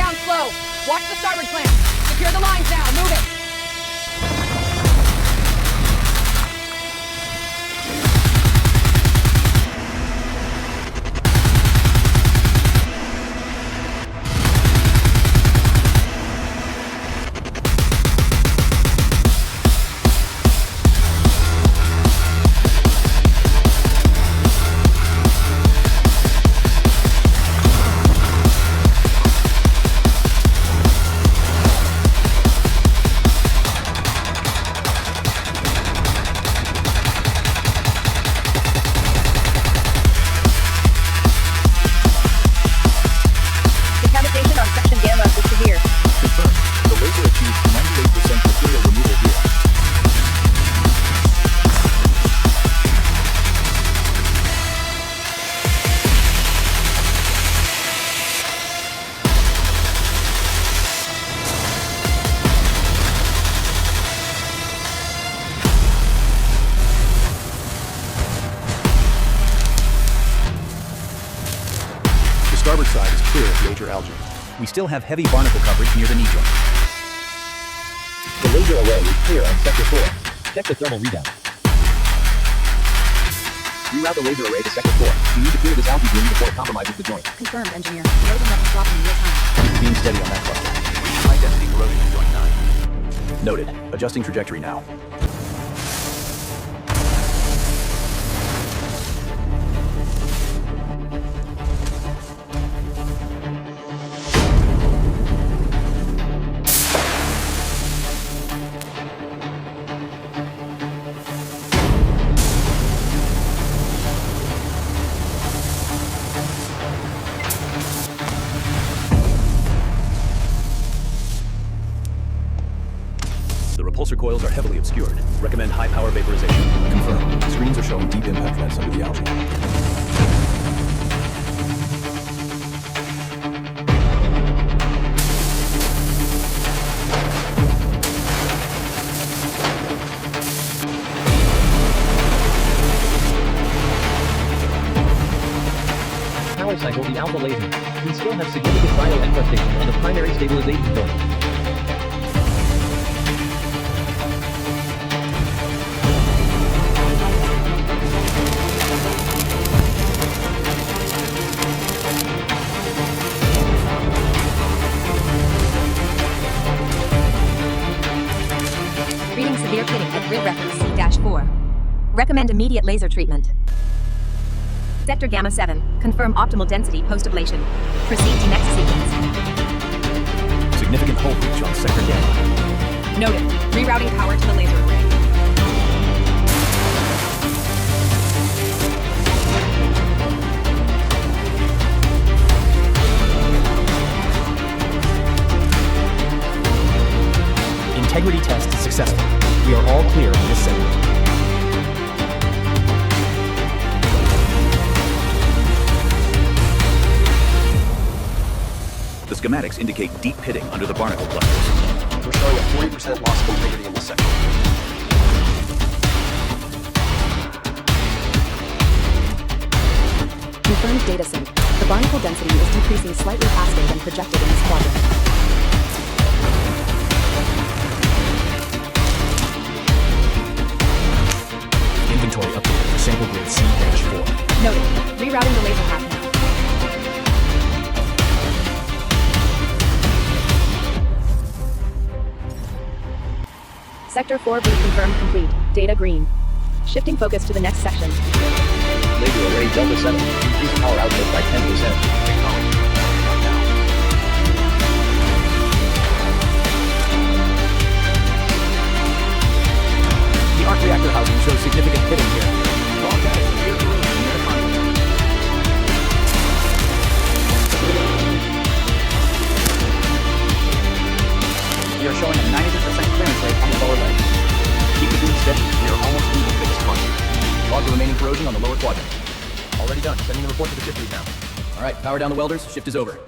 down slow. Watch the starboard clamp. Secure the lines now. Move it. Starboard side is clear of major algae. We still have heavy barnacle coverage near the knee joint. The laser array is clear on Sector 4. Check the thermal readout. Reroute the laser array to Sector 4. We need to clear this algae bloom before it compromises the joint. Confirmed, engineer. Loading levels dropping in real time. Being steady on that cluster. High density corrosion in joint 9. Noted. Adjusting trajectory now. The repulsor coils are heavily obscured. Recommend high-power vaporization. Confirm. Screens are showing deep impact vents under the algae. Power cycle the alpha laser. We still have significant vital encrustation on the primary stabilization filament. Reading severe pitting at grid reference C-4. Recommend immediate laser treatment. Sector Gamma 7. Confirm optimal density post-ablation. Proceed to next sequence. Significant hull breach on Sector Gamma. Noted. Rerouting power to the laser array. Integrity test successful. We are all clear on this segment. The schematics indicate deep pitting under the barnacle clusters. We're showing a 40% loss of integrity in this section. Confirmed data sync. The barnacle density is decreasing slightly faster than projected in this quadrant. Inventory update for sample grid C-4. Noted. Rerouting the laser path now. Sector 4 boot confirmed complete. Data green. Shifting focus to the next section. Laser array Delta 7. Increase power output by 10%. The Arc Reactor housing shows significant pitting here. We are showing a 90% clearance rate on the lower leg. Keep the boom steady. We are almost through the biggest part. Log the remaining corrosion on the lower quadrant. Already done. Sending the report to the shift lead now. All right, power down the welders. Shift is over.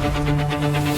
Alright.